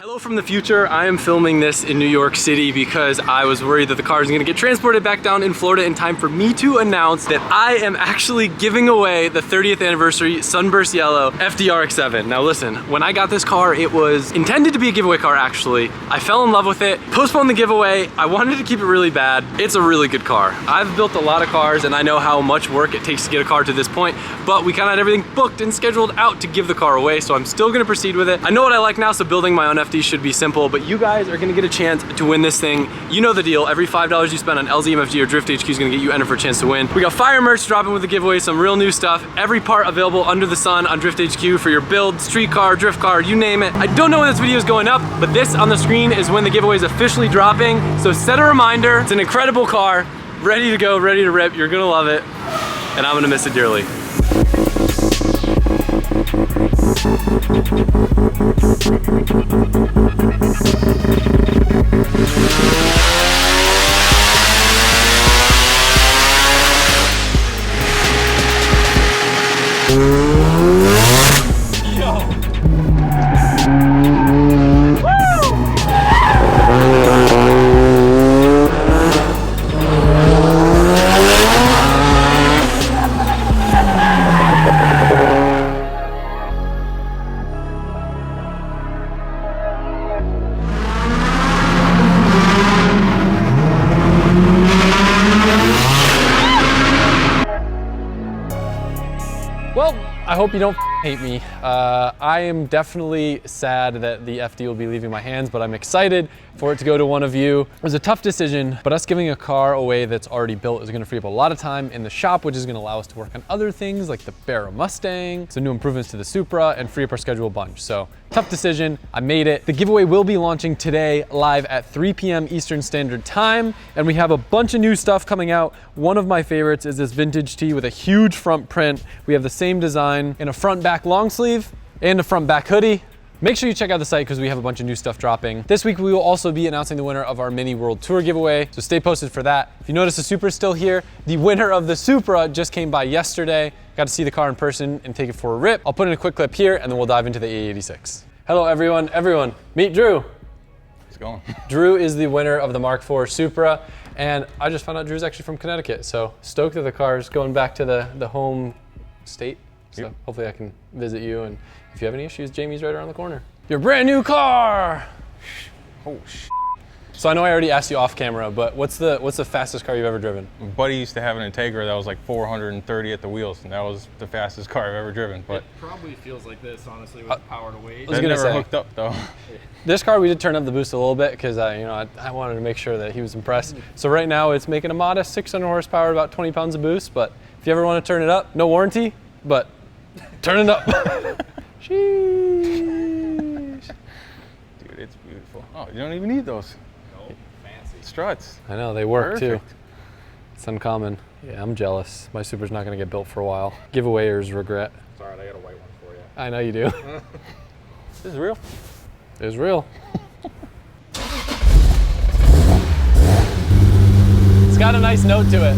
Hello from the future. I am filming this in New York City because I was worried that the car is going to get transported back down in Florida in time for me to announce that I am actually giving away the 30th anniversary Sunburst Yellow FDRX7. Now listen, when I got this car, it was intended to be a giveaway car actually. I fell in love with it, postponed the giveaway. I wanted to keep it really bad. It's a really good car. I've built a lot of cars and I know how much work it takes to get a car to this point, but we kind of had everything booked and scheduled out to give the car away, so I'm still going to proceed with it. I know what I like now, so building my own FD should be simple, but you guys are gonna get a chance to win this thing. You know the deal. Every $5 you spend on LZMFG or Drift HQ is gonna get you entered for a chance to win. We got fire merch dropping with the giveaway, some real new stuff. Every part available under the sun on Drift HQ for your build, street car, drift car, you name it. I don't know when this video is going up, but this on the screen is when the giveaway is officially dropping. So set a reminder. It's an incredible car, ready to go, ready to rip. You're gonna love it, and I'm gonna miss it dearly. Well, I hope you don't hate me. I am definitely sad that the FD will be leaving my hands, but I'm excited for it to go to one of you. It was a tough decision, but us giving a car away that's already built is gonna free up a lot of time in the shop, which is gonna allow us to work on other things like the Barrow Mustang, some new improvements to the Supra, and free up our schedule a bunch. So, tough decision, I made it. The giveaway will be launching today live at 3 p.m. Eastern Standard Time, and we have a bunch of new stuff coming out. One of my favorites is this vintage tee with a huge front print. We have the same design in a front back long sleeve and a front back hoodie. Make sure you check out the site because we have a bunch of new stuff dropping. This week we will also be announcing the winner of our mini world tour giveaway, so stay posted for that. If you notice the Supra is still here, the winner of the Supra just came by yesterday. Got to see the car in person and take it for a rip. I'll put in a quick clip here and then we'll dive into the AE86. Hello everyone, meet Drew. How's it going? Drew is the winner of the Mark IV Supra, and I just found out Drew's actually from Connecticut, so stoked that the car's going back to the home state. So yep. Hopefully I can visit you, and if you have any issues, Jamie's right around the corner. Your brand new car! Oh, sh**. So I know I already asked you off camera, but what's the fastest car you've ever driven? My buddy used to have an Integra that was like 430 at the wheels, and that was the fastest car I've ever driven. But it probably feels like this, honestly, with power to weight. I was gonna say, hooked up though. This car we did turn up the boost a little bit because I wanted to make sure that he was impressed. So right now it's making a modest 600 horsepower, about 20 pounds of boost. But if you ever want to turn it up, no warranty, but turn it up. Sheesh. Dude, it's beautiful. Oh, you don't even need those. Fancy. Struts. I know, they work Perfect. too. It's uncommon. Yeah, I'm jealous. My Supra's not gonna get built for a while. Giveawayers regret. It's all right, I got a white one for you. I know you do. This is real. It's real. It's got a nice note to it.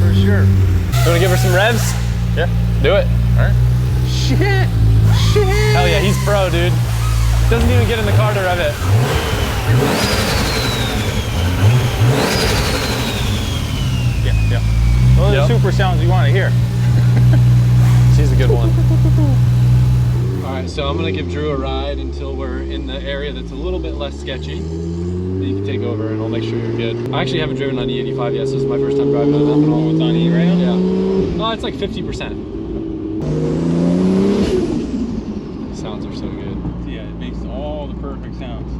For sure. You wanna give her some revs? Yeah. Do it. All right. Shit. Hell yeah, he's pro, dude. Doesn't even get in the car to rev it. Yeah. Those are the super sounds you want to hear. She's a good one. All right, so I'm gonna give Drew a ride until we're in the area that's a little bit less sketchy. Then you can take over and I'll make sure you're good. I actually haven't driven on E85 yet, so this is my first time driving on ethanol. Oh, it's on E right now? Yeah. Oh, it's like 50%. Sounds are so good. Yeah, it makes all the perfect sounds.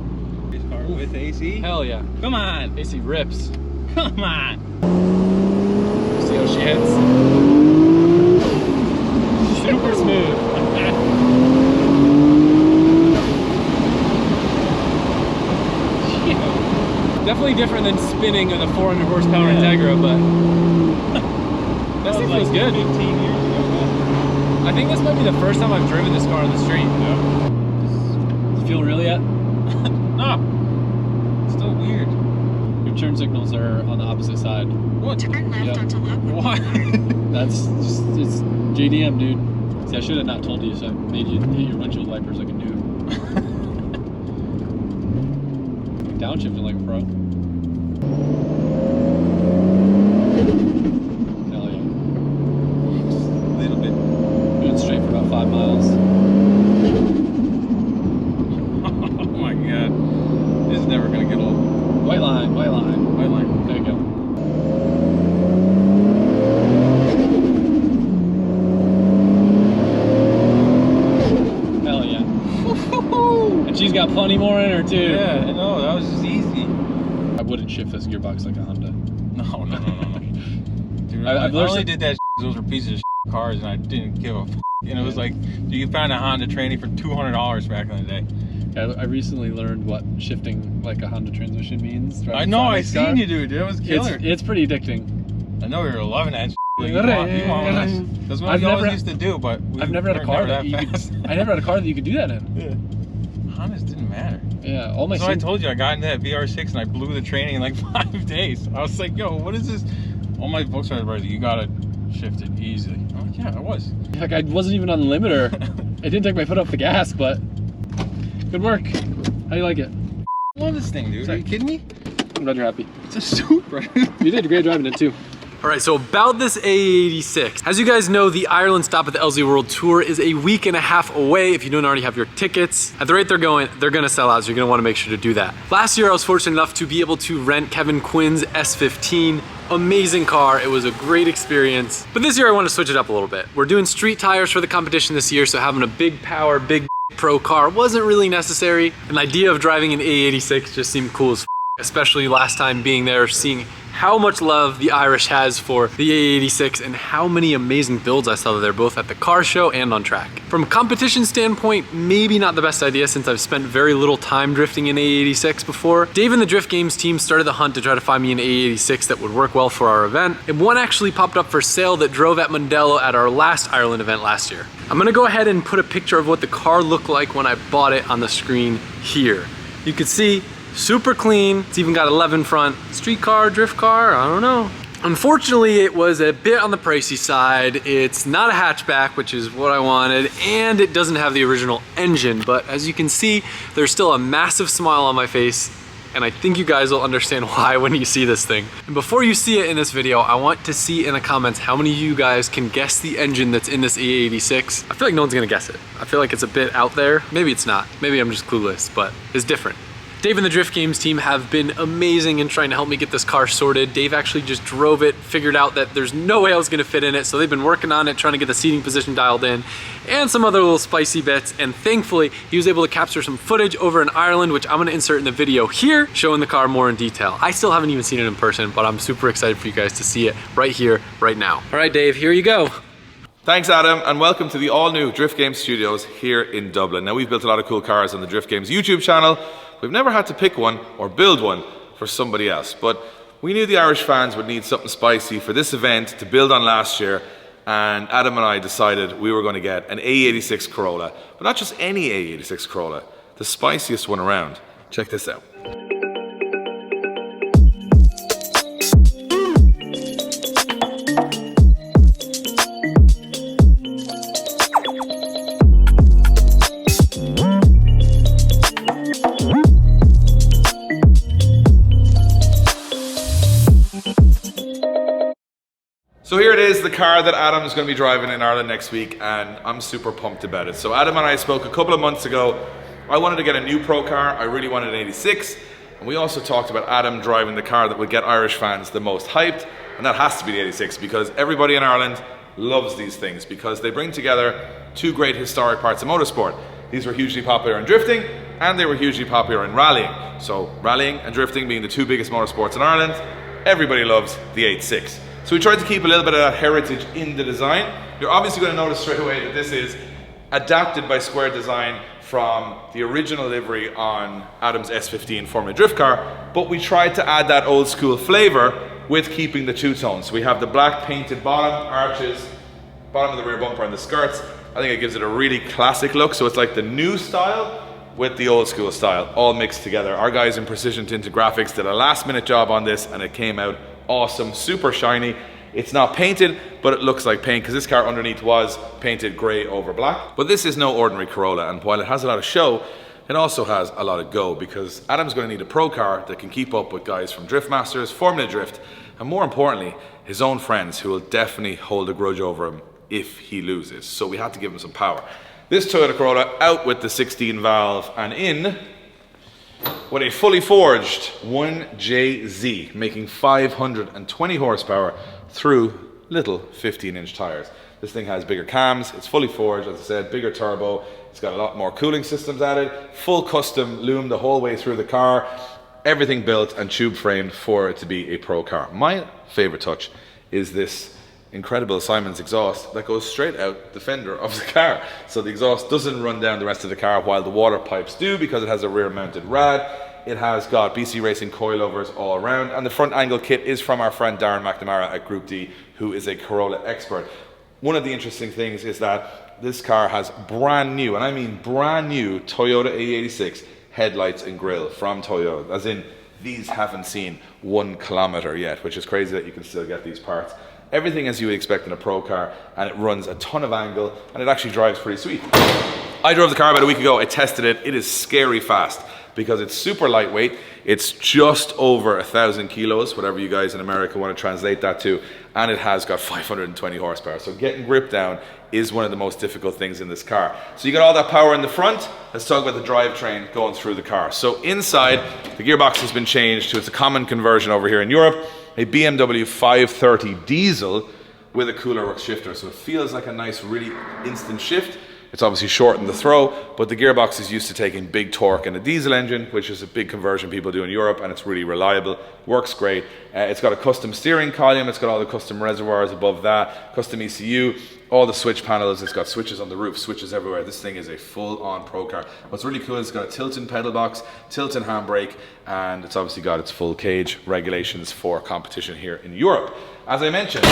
This car with AC? Hell yeah. Come on. AC rips. Come on. See how she hits? Super smooth. Definitely different than spinning with a 400 horsepower Integra, but this thing feels good. 15 years ago, man. I think this might be the first time I've driven this car on the street. Yeah. Does it feel real yet? No. It's still weird. Your turn signals are on the opposite side. What? Turn left onto Lockwood. What? That's just, it's JDM, dude. See, I should have not told you, so I made you hit your windshield wipers like a noob. downshifting like a pro. Hell yeah. Just a little bit. Doing straight for about 5 miles. Oh my god. This is never gonna get old. White line, white line. White line. There you go. Hell yeah. And she's got plenty more in her too. Yeah, no, that was just easy. I wouldn't shift this gearbox like a Honda. No. Dude, I've I only learned- did that those were pieces of cars and I didn't give a f. And it was like, dude, you found a Honda training for $200 back in the day. I recently learned what shifting like a Honda transmission means. I know, I seen you, dude. That was killer. It's pretty addicting. I know you were loving that. Like, That's that's what we always used to do, but I've never had a car that you could. I never had a car that you could do that in. Yeah. Hondas didn't matter. Yeah, all my. So I told you I got into that VR6 and I blew the training in like 5 days. I was like, yo, what is this? All my Volkswagen brothers, you gotta shift it easily. I'm like, yeah, I was. Like I wasn't even on the limiter. I didn't take my foot off the gas, but good work. How do you like it? I love this thing, dude. Are you kidding me? I'm glad you're happy. It's a Supra. You did great driving it too. All right, so about this AE86. As you guys know, the Ireland stop at the LZ World Tour is a week and a half away if you don't already have your tickets. At the rate they're going, they're gonna sell out, so you're gonna wanna make sure to do that. Last year, I was fortunate enough to be able to rent Kevin Quinn's S15. Amazing car, it was a great experience. But this year I wanna switch it up a little bit. We're doing street tires for the competition this year, so having a big power, big pro car wasn't really necessary. An idea of driving an AE86 just seemed cool as f, especially last time being there, seeing how much love the Irish has for the AE86 and how many amazing builds I saw there both at the car show and on track. From a competition standpoint, maybe not the best idea since I've spent very little time drifting in AE86 before. Dave and the Drift Games team started the hunt to try to find me an AE86 that would work well for our event, and one actually popped up for sale that drove at Mondello at our last Ireland event last year. I'm gonna go ahead and put a picture of what the car looked like when I bought it on the screen here. You can see super clean. It's even got 11 front. Street car, drift car, I don't know. Unfortunately, it was a bit on the pricey side. It's not a hatchback, which is what I wanted, and it doesn't have the original engine, but as you can see, there's still a massive smile on my face, and I think you guys will understand why when you see this thing. And before you see it in this video, I want to see in the comments how many of you guys can guess the engine that's in this AE86. I feel like no one's gonna guess it. I feel like it's a bit out there. Maybe it's not. Maybe I'm just clueless, but it's different. Dave and the Drift Games team have been amazing in trying to help me get this car sorted. Dave actually just drove it, figured out that there's no way I was gonna fit in it, so they've been working on it, trying to get the seating position dialed in, and some other little spicy bits, and thankfully, he was able to capture some footage over in Ireland, which I'm gonna insert in the video here, showing the car more in detail. I still haven't even seen it in person, but I'm super excited for you guys to see it right here, right now. All right, Dave, here you go. Thanks, Adam, and welcome to the all-new Drift Games studios here in Dublin. Now, we've built a lot of cool cars on the Drift Games YouTube channel. We've never had to pick one or build one for somebody else, but we knew the Irish fans would need something spicy for this event to build on last year, and Adam and I decided we were going to get an AE86 Corolla, but not just any AE86 Corolla, the spiciest one around. Check this out. So here it is, the car that Adam's going to be driving in Ireland next week, and I'm super pumped about it. So Adam and I spoke a couple of months ago. I wanted to get a new pro car. I really wanted an 86. And we also talked about Adam driving the car that would get Irish fans the most hyped, and that has to be the 86 because everybody in Ireland loves these things because they bring together two great historic parts of motorsport. These were hugely popular in drifting, and they were hugely popular in rallying. So rallying and drifting being the two biggest motorsports in Ireland, everybody loves the 86. So we tried to keep a little bit of that heritage in the design. You're obviously going to notice straight away that this is adapted by Square Design from the original livery on Adam's S15 Formula Drift car, but we tried to add that old school flavor with keeping the two-tones. So we have the black painted bottom arches, bottom of the rear bumper and the skirts. I think it gives it a really classic look. So it's like the new style with the old school style all mixed together. Our guys in Precision Tinted Graphics did a last minute job on this and it came out awesome, super shiny. It's not painted, but it looks like paint because this car underneath was painted grey over black. But this is no ordinary Corolla, and while it has a lot of show, it also has a lot of go, because Adam's going to need a pro car that can keep up with guys from Drift Masters, Formula Drift, and more importantly, his own friends who will definitely hold a grudge over him if he loses. So we had to give him some power. This Toyota Corolla out with the 16 valve and in with a fully forged 1JZ, making 520 horsepower through little 15-inch tires. This thing has bigger cams, it's fully forged, as I said, bigger turbo, it's got a lot more cooling systems added, full custom loom the whole way through the car, everything built and tube framed for it to be a pro car. My favorite touch is this incredible Simon's exhaust that goes straight out the fender of the car. So the exhaust doesn't run down the rest of the car while the water pipes do, because it has a rear mounted rad. It has got BC Racing coilovers all around, and the front angle kit is from our friend Darren McNamara at Group D, who is a Corolla expert. One of the interesting things is that this car has brand new, and I mean brand new, Toyota AE86 headlights and grille from Toyota, as in these haven't seen 1 kilometer yet, which is crazy that you can still get these parts. Everything as you would expect in a pro car, and it runs a ton of angle, and it actually drives pretty sweet. I drove the car about a week ago, I tested it, it is scary fast, because it's super lightweight, it's just over 1,000 kilos, whatever you guys in America want to translate that to, and it has got 520 horsepower. So getting grip down is one of the most difficult things in this car. So you got all that power in the front. Let's talk about the drivetrain going through the car. So inside, the gearbox has been changed to, it's a common conversion over here in Europe, a BMW 530 diesel with a cooler works shifter. So it feels like a nice, really instant shift. It's obviously shortened the throw, but the gearbox is used to taking big torque in a diesel engine, which is a big conversion people do in Europe, and it's really reliable, works great. It's got a custom steering column, it's got all the custom reservoirs above that, custom ECU, all the switch panels, it's got switches on the roof, switches everywhere. This thing is a full-on pro car. What's really cool is it's got a tilt-in pedal box, tilt-in handbrake, and it's obviously got its full cage regulations for competition here in Europe. As I mentioned,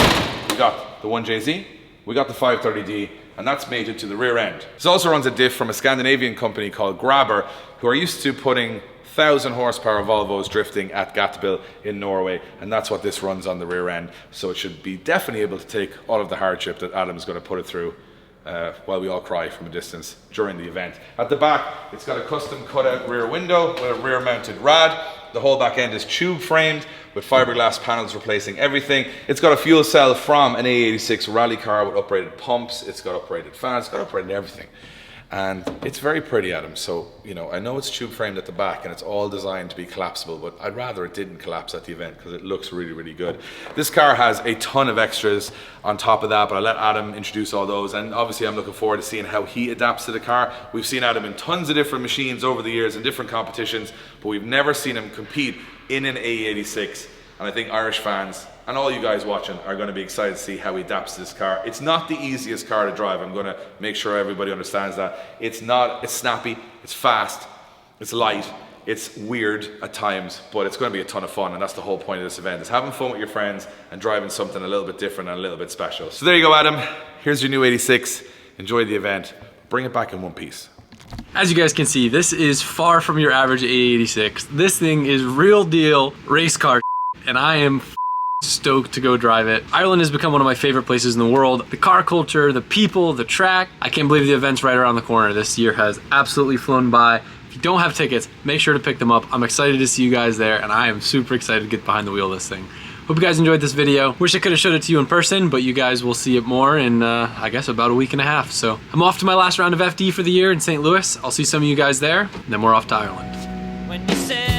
we got the 1JZ, we got the 530D, and that's mated to the rear end. This also runs a diff from a Scandinavian company called Grabber, who are used to putting 1,000 horsepower Volvos drifting at Gatbil in Norway, and that's what this runs on the rear end. So it should be definitely able to take all of the hardship that Adam's going to put it through while we all cry from a distance during the event. At the back, it's got a custom cutout rear window with a rear mounted rad. The whole back end is tube framed with fiberglass panels replacing everything. It's got a fuel cell from an AE86 rally car with uprated pumps. It's got uprated fans, it's got uprated everything. And it's very pretty, Adam. So, you know, I know it's tube framed at the back and it's all designed to be collapsible, but I'd rather it didn't collapse at the event because it looks really, really good. This car has a ton of extras on top of that, but I'll let Adam introduce all those. And obviously I'm looking forward to seeing how he adapts to the car. We've seen Adam in tons of different machines over the years in different competitions, but we've never seen him compete in an AE86. And I think Irish fans and all you guys watching are going to be excited to see how he adapts to this car. It's not the easiest car to drive. I'm going to make sure everybody understands that. It's snappy, it's fast, it's light, it's weird at times, but it's going to be a ton of fun, and that's the whole point of this event, is having fun with your friends and driving something a little bit different and a little bit special. So there you go, Adam. Here's your new 86. Enjoy the event. Bring it back in one piece. As you guys can see, this is far from your average AE86. This thing is real deal race car, and I am stoked to go drive it. Ireland has become one of my favorite places in the world. The car culture, the people, the track. I can't believe the event's right around the corner. This year has absolutely flown by. If you don't have tickets, make sure to pick them up. I'm excited to see you guys there, and I am super excited to get behind the wheel of this thing. Hope you guys enjoyed this video. Wish I could have showed it to you in person, but you guys will see it more in, I guess, about a week and a half. So I'm off to my last round of FD for the year in St. Louis. I'll see some of you guys there, and then we're off to Ireland. When you said